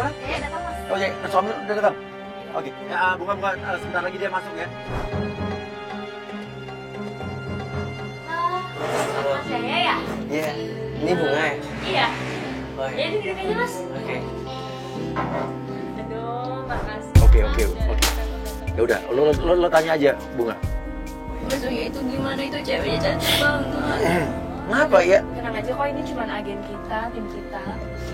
mana? Iya, datang Mas. Oh iya, suami udah datang. Oke, ya, bunga sebentar lagi dia masuk ya. Mas Yaya ya? Iya, ini bunga ya? Iya. Oh, Ya, ini duduk aja Mas. Oke. Aduh, makasih. Oke. Mas. Ya udah, lo tanya aja bunga. Mas Yaya itu gimana, itu ceweknya cantik banget. Kenapa ya? Tenang aja kok, ini cuma agen kita, tim kita.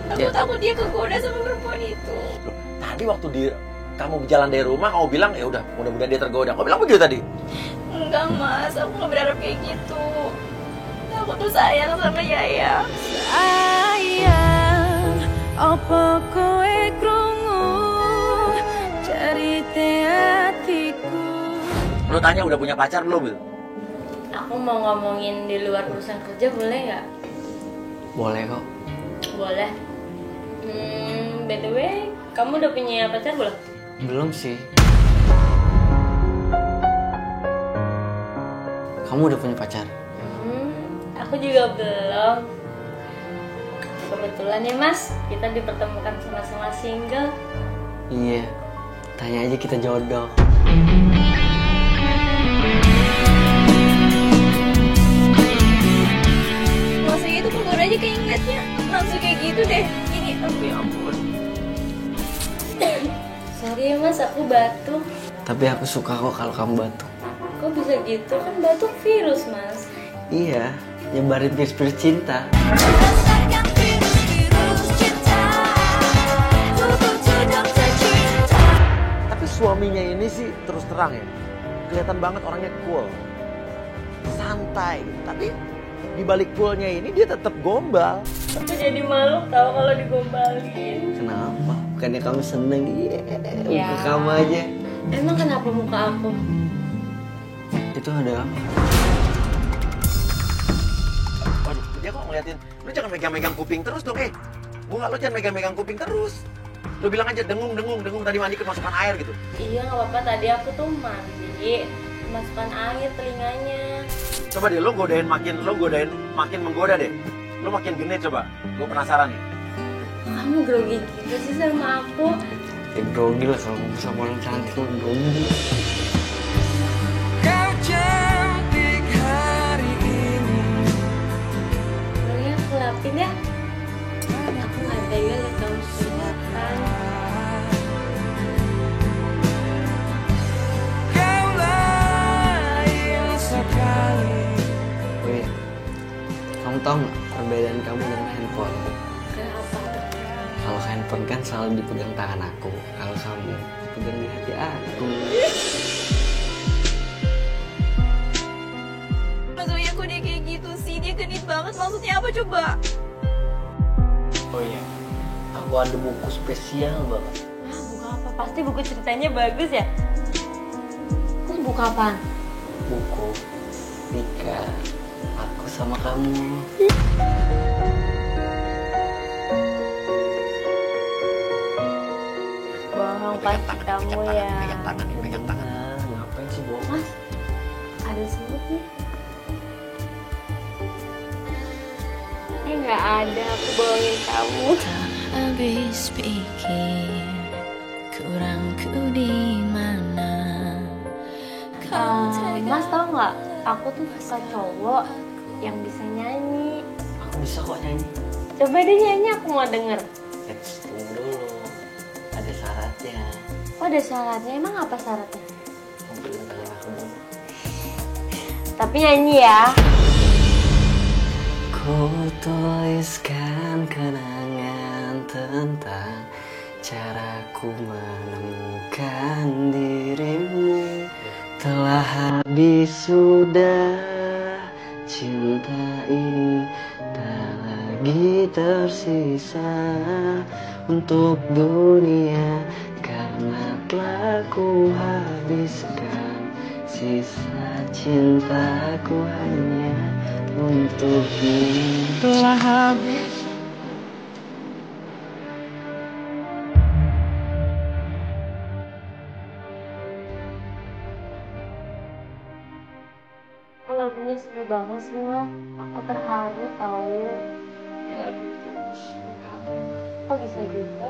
Aku Ya. takut dia kegoda sama perempuan itu. Loh, tadi waktu kamu jalan dari rumah, kamu bilang ya udah, mudah-mudahan dia tergoda. Kamu bilang begitu tadi? Enggak Mas, aku nggak berharap kayak gitu. Aku tuh sayang sama Yaya. Sayang, apa kowe krungu cerita hatiku? Lo tanya udah punya pacar belum? Aku mau ngomongin di luar urusan kerja, boleh nggak? Boleh kok. Boleh. BTW, kamu udah punya pacar belum? Belum sih. Kamu udah punya pacar? Aku juga belum. Kebetulan ya Mas, kita dipertemukan sama-sama single. Iya. Tanya aja kita jodoh. Masa itu kegoda aja keingetnya. Langsung kayak gitu deh. Ini, aduh ya ampun. Sorry ya Mas, aku batuk. Tapi aku suka kok kalau kamu batuk. Kok bisa gitu? Kan batuk virus Mas. Iya, nyebarin virus cinta. Rasakan virus cinta, tubuh dokter cinta. Tapi suaminya ini sih terus terang ya, kelihatan banget orangnya cool, santai. Tapi di balik coolnya ini dia tetap gombal. Aku jadi malu tau kalau digombalin. Kenapa? Bukannya kamu seneng? Iya, Ya. muka kamu aja. Emang kenapa muka aku? Itu ada apa? Waduh, dia kok ngeliatin. Lu jangan megang-megang kuping terus dong, Bunga, lu jangan megang-megang kuping terus. Lu bilang aja dengung, tadi mandi kemasukan air gitu. Iya nggak apa-apa, tadi aku tuh mandi, masukkan air telinganya. Coba deh, lu godain makin menggoda deh. Lu makin genit coba, gue penasaran nih. Kamu grogi gitu sih sama aku. Ya grogi lah kalau sama orang cantik lo grogi. Kau cantik hari ini. Boleh aku lapin ya? Aku nggak tega liat kamu kelihatan. Kau lain sekali. Oh iya, kamu tahu nggak perbedaan kamu dengan handphone? Kenapa tuh? Kalau handphone kan selalu dipegang tangan aku, kalau kamu dipegang di hati aku. Maksudnya kok dia kayak gitu sih? Dia genit banget, maksudnya apa coba? Oh iya, aku ada buku spesial banget. Ah, buku apa? Pasti buku ceritanya bagus ya? Terus buku apaan? Buku Tika, aku sama kamu. Bohong pasti kamu ya. Pegang tangan. Nah, ngapain sih bohong? Mas, ada semut nih. Nggak ada, aku bohongin kamu. Habis pikir kurangku di mana. Mas tau nggak? Aku tuh suka cowok yang bisa nyanyi. Aku bisa kok nyanyi. Coba deh nyanyi, aku mau denger. Tunggu dulu, ada syaratnya. Oh ada syaratnya, emang apa syaratnya? Kamu pegang tangan aku dulu. Tapi nyanyi ya. Ku tuliskan kenangan tentang caraku menemukan dirimu. Telah habis sudah cinta ini, tak lagi tersisa untuk dunia, karena telah ku habiskan sisa cintaku hanya untukmu. Telah habis. Lagunya seru banget semua. Aku terharu tahu. Kok bisa juga?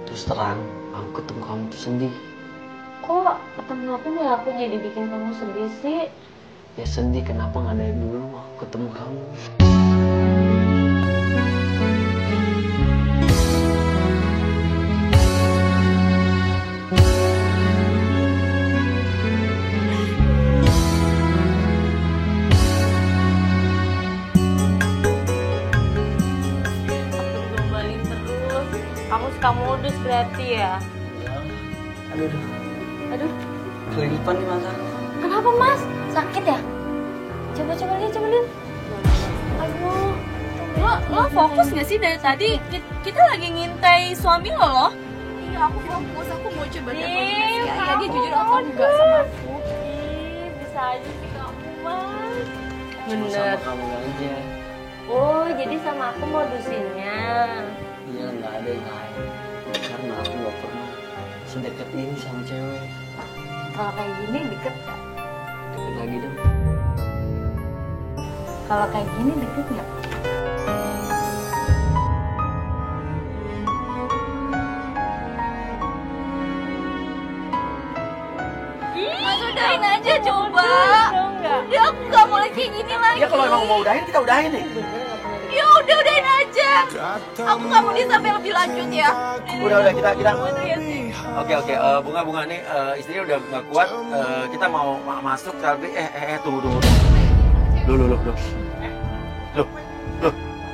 Terus terang, aku ketemu kamu tuh sedih. Kok ketemu aku malah aku jadi bikin kamu sedih sih? Ya sedih, kenapa nggak dari dulu aku ketemu kamu? Digombalin terus. Kamu suka modus berarti ya? Aduh, Aduh, kelilipan nih mata. kenapa mas? Sakit ya? Coba lihat. Aduh, Lo fokus gak sih dari tadi? Kita lagi ngintai suami lo. Iya, aku fokus. Aku mau coba telepon Ih, Mas ya. Iya, dia kamu jujur apa enggak sama aku. Ih, bisa aja sih kamu mas. Cuma sama kamu aja. Oh, jadi sama aku modusinnya. Iya, nggak ada yang lain. Karena aku nggak pernah sedekat ini sama cewek. Kalau kayak gini deket gak? Deket lagi dong. Kalau kayak gini deket gak? Mas udahin aja coba. Enggak. Udah, aku gak mau lagi kayak gini lagi. Ya kalau emang mau udahin, kita udahin nih. Ya udahin aja. Aku gak mau sampai lebih lanjut ya. Udah kita. Iya sih. Oke, bunga nih istrinya udah nggak kuat. Kita mau masuk tapi tunggu. Loh.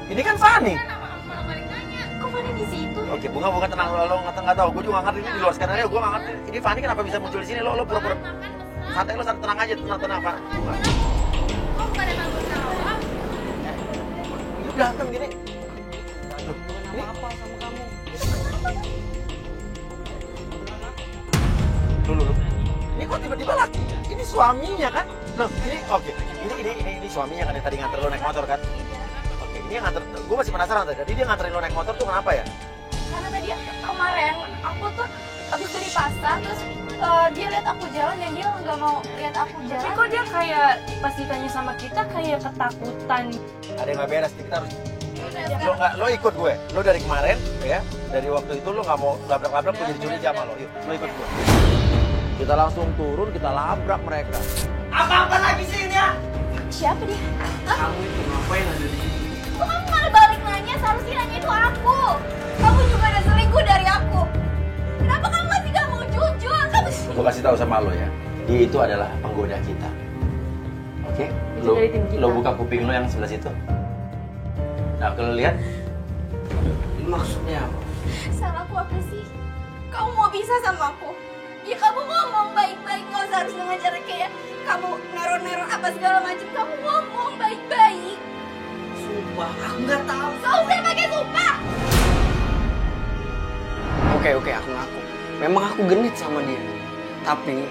Ini kan Fani. Kok Fani di situ? Oke, bunga tenang, lo nggak tahu. Gue juga nggak ngerti ini di luar skenario. Gue nggak ngerti. Ini Fani kenapa bisa muncul di sini? Lo pura-pura santai, lo tenang aja, tenang Fani. Bunga. Kok pada nganggur sama? Ini berantem gini. Loh, ini Apa sama kamu? Loh. Ini kok tiba-tiba laki? Ini suaminya kan? Loh, ini oke. Ini suaminya kan yang tadi nganter lo naik motor kan? Oke, ini yang nganter. Gue masih penasaran tadi. Jadi dia nganterin lo naik motor tuh kenapa ya? Karena tadi kemarin aku tuh habis dari pasar terus dia lihat aku jalan dan dia nggak mau lihat aku Tapi jalan. kok dia kayak pas ditanya sama kita kayak ketakutan. Ada yang nggak beres nih, kita harus lo ikut gue. Lo dari kemarin ya, dari waktu itu lo nggak mau labrak-labrak, gue jadi curiga sama lo. Yuk, lo ikut gue. Kita langsung turun, kita labrak mereka. Apa lagi sih ini ya? Siapa dia? Kamu itu ngapain ada di sini? Kok kamu malah balik nanya? Seharusnya nanya itu aku. Kamu juga ada selingkuh dari aku. Kenapa kamu masih gak mau jujur? Kamu Gue kasih tahu sama lo ya, dia itu adalah penggoda kita. Oke? Itu dari tim kita. Lo buka kuping lo yang sebelah situ. Nah, kalau lihat, Ini maksudnya apa? salahku apa sih? Kamu mau bisa sama aku? Ya kamu ngomong baik-baik, nggak usah harus dengan cara kayak kamu neror-neror apa segala macam. Kamu ngomong baik-baik. Sumpah, aku nggak tahu. Kau udah pakai sumpah. Oke, aku ngaku. Memang aku genit sama dia. Tapi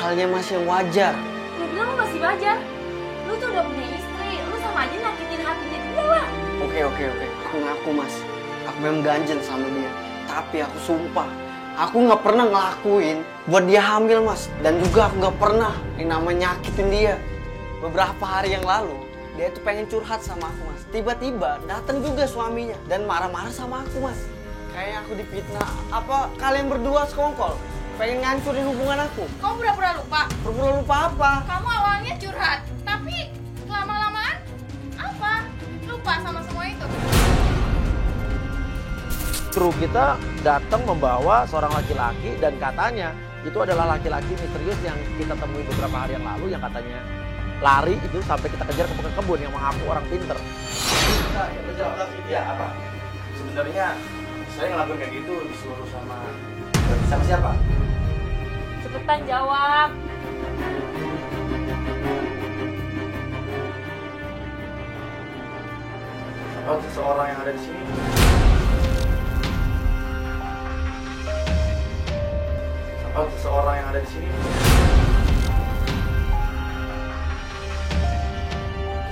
halnya masih yang wajar. Lu bilang lu masih wajar. Lu tuh udah punya istri. Lu sama aja nyakitin hatinya dia lah. Oke. Aku ngaku, Mas. Aku memang ganjen sama dia. Tapi aku sumpah, aku nggak pernah ngelakuin buat dia hamil, Mas. Dan juga aku nggak pernah yang namanya nyakitin dia. Beberapa hari yang lalu, dia tuh pengen curhat sama aku, Mas. Tiba-tiba datang juga suaminya dan marah-marah sama aku, Mas. Kayak aku difitnah. Apa kalian berdua sekongkol? Pengen ngancurin hubungan aku? Kamu pura-pura lupa. Pura-pura lupa apa? Kamu awalnya curhat, tapi lama-lamaan apa? Lupa sama semua itu. kru kita datang membawa seorang laki-laki dan katanya itu adalah laki-laki misterius yang kita temui beberapa hari yang lalu yang katanya lari itu sampai kita kejar ke kebun yang mengaku orang pinter. Ya apa? Sebenarnya saya ngelakuin kayak gitu disuruh sama siapa? Cepetan jawab. Oh, seseorang yang ada di sini. Oh, seseorang yang ada di sini.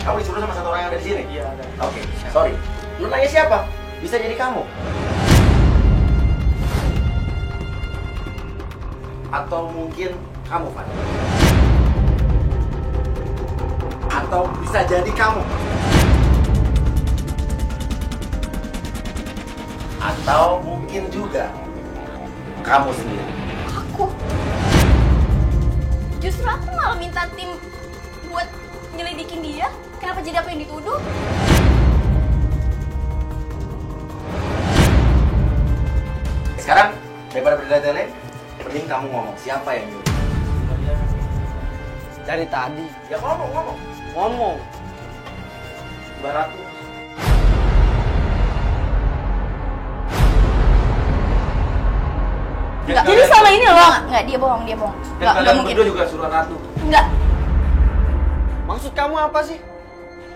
Kamu disuruh sama satu orang yang ada di sini? Iya, ada. Oke, sorry. Lu nanya siapa? Bisa jadi kamu. Atau mungkin kamu, Fan. Atau bisa jadi kamu. Atau mungkin juga kamu sendiri. Aku? Justru aku malah minta tim buat nyelidikin dia. Kenapa jadi aku yang dituduh? Sekarang daripada bertele-tele, mending kamu ngomong siapa yang nyuruh. Dari tadi. Ya ngomong. Ngomong. Mbak Ratu. Enggak. Jadi selama ini lo? Enggak, dia bohong. Dan Enggak kalian mungkin. berdua juga suruh Ratu. Enggak. Maksud kamu apa sih?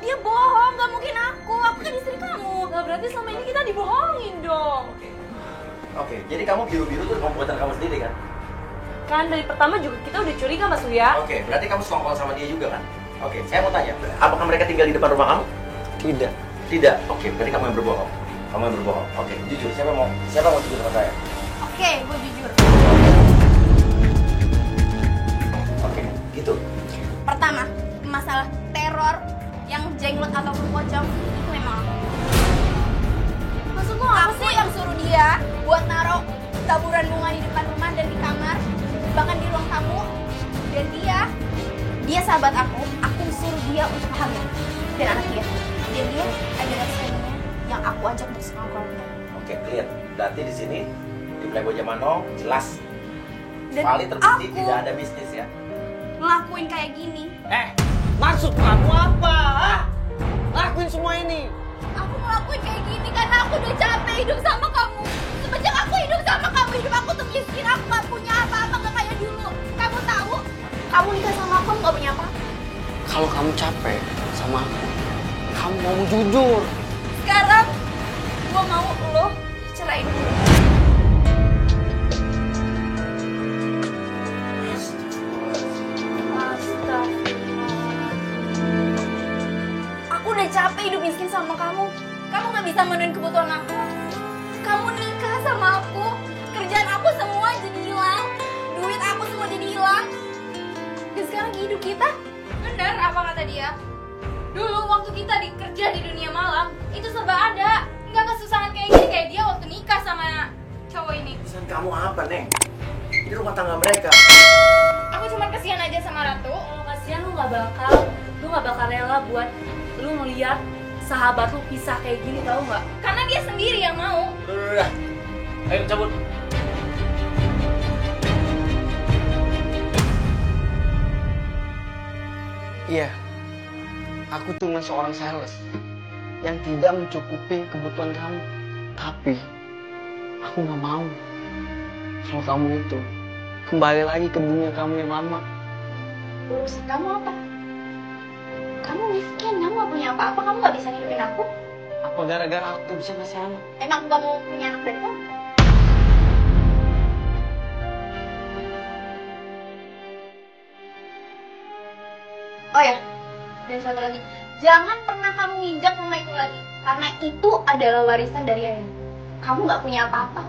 Dia bohong, nggak mungkin aku. Aku kan istri kamu. Nah, berarti selama ini kita dibohongin dong. Oke, jadi kamu biru-biru tuh komputer kamu sendiri kan? Kan dari pertama juga kita udah curiga Mas Uya. Oke, berarti kamu sekongkol sama dia juga kan? Oke, saya mau tanya, apakah mereka tinggal di depan rumah kamu? Tidak. Tidak. Oke, berarti kamu yang berbohong. Kamu yang berbohong. Oke, jujur, siapa mau jujur sama saya? Oke, gue jujur. Oke, gitu. Pertama, masalah teror yang jenglot ataupun pocong itu memang aku. Maksud lo apa sih? Aku yang suruh dia buat naruh taburan bunga di depan rumah dan di kamar, bahkan di ruang tamu. Dan dia sahabat aku suruh dia untuk hamil dan anak dia. Dan dia adalah suaminya yang aku ajak untuk sekongkolnya. Oke, clear. Berarti di sini di Playboy Zaman Now jelas Dan Vali terbukti aku tidak ada bisnis ya. ngelakuin kayak gini. Maksud kamu apa? Hah? Lakuin semua ini. Aku ngelakuin kayak gini karena aku udah capek hidup sama kamu. Semenjak aku hidup sama kamu, hidup aku tuh miskin. Aku gak punya apa-apa, gak kayak dulu. Kamu tahu? Kamu nikah sama aku gak punya apa. Kalau kamu capek sama aku, kamu mau jujur. Sekarang, gua mau lo cerain gue. Aku udah capek hidup miskin sama kamu. Kamu gak bisa memenuhi kebutuhan aku. Kamu nikah sama aku. Kerjaan aku semua jadi hilang. Duit aku semua jadi hilang. Dan sekarang hidup kita, bener apa kata dia? Dulu waktu kita kerja di dunia malam, itu serba ada. Nggak kesusahan kayak gini kayak dia waktu nikah sama cowok ini. Pesan kamu apa, Neng? Ini rumah tangga mereka. Aku cuma kasihan aja sama Ratu. Kalau kasihan lu nggak bakal rela buat lu ngeliat sahabat lu pisah kayak gini, tau nggak? Karena dia sendiri yang mau. Udah. Ayo cabut. Iya, aku cuma seorang sales yang tidak mencukupi kebutuhan kamu. Tapi aku nggak mau kalau kamu itu kembali lagi ke dunia kamu yang lama. Urusan kamu apa? Kamu miskin, kamu gak punya apa-apa, kamu gak bisa hidupin aku. Apa gara-gara aku bisa ngasih anak? Emang aku gak mau punya anak dari kamu? Oh ya, dan satu lagi, jangan pernah kamu nginjak rumah itu lagi, karena itu adalah warisan dari ayah. Kamu gak punya apa-apa.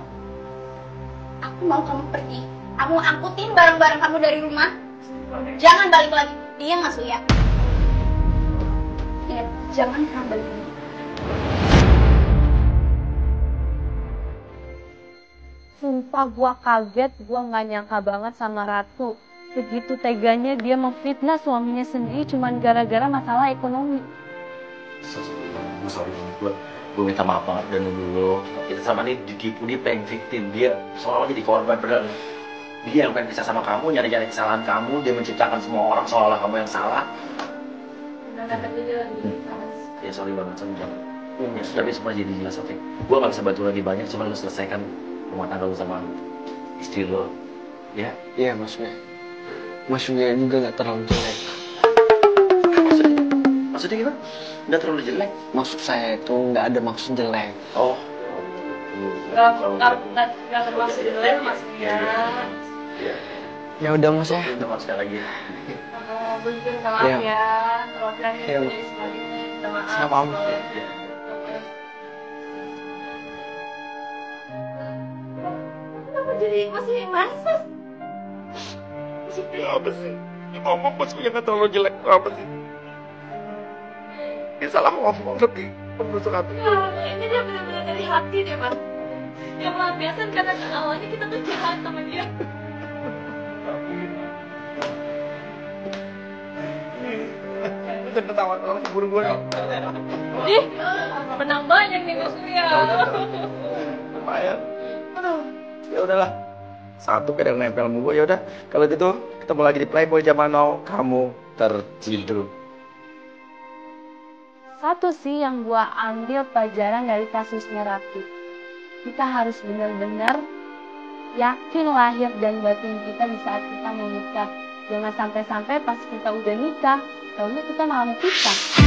Aku mau kamu pergi. Aku angkutin barang-barang kamu dari rumah. Jangan balik lagi. Dia nggak suka. Ingat, jangan pernah balik lagi. Sumpah gua kaget, gua nggak nyangka banget sama Ratu. Begitu teganya dia memfitnah suaminya sendiri cuman gara-gara masalah ekonomi. Sorry, gue minta maaf banget dan dulu kita sama ini ditipu, dia pengen victim, dia seolah-olah jadi korban, padahal dia yang pengen pisah sama kamu, nyari-nyari kesalahan kamu, dia menciptakan semua orang seolah-olah kamu yang salah. Ya sorry banget. Ya, tapi semua jadi jelas, oke. Gue gak bisa bantu lagi banyak, cuma lu selesaikan rumah tangga lu sama istri lu, ya? Iya, maksudnya juga gak terlalu jelek. Maksudnya gimana? Nggak terlalu jelek? Maksud saya itu nggak ada maksud jelek. Oh. Nggak termasuk jelek maksudnya. Iya. Ya udah mas ya. Udah mas sekali lagi. Gue juga minta maaf ya. Kalau kira Iya, ini Mas. sekali minta maaf. Sama om. Kenapa jadi masih mas? Apa sih? Ngomong maksudnya nggak terlalu jelek, apa sih? Dia salah ngomong, tapi menusuk hati. Ini dia benar-benar dari hati deh, Mas. Ya pelampiasan karena awalnya kita tuh jahat sama dia. Itu ketawa kalau cemburu gue. Ih, menang banyak nih Mas Surya. Lumayan. Aduh, ya udahlah. Satu kadang nempel sama gue, ya udah. Kalau gitu ketemu lagi di Playboy Zaman Now. Kamu tertidur. Satu sih yang gua ambil pelajaran dari kasusnya Ratu. Kita harus benar-benar yakin lahir dan batin kita di saat kita mau nikah. Jangan sampai-sampai pas kita udah nikah, taunya kita malah mau pisah.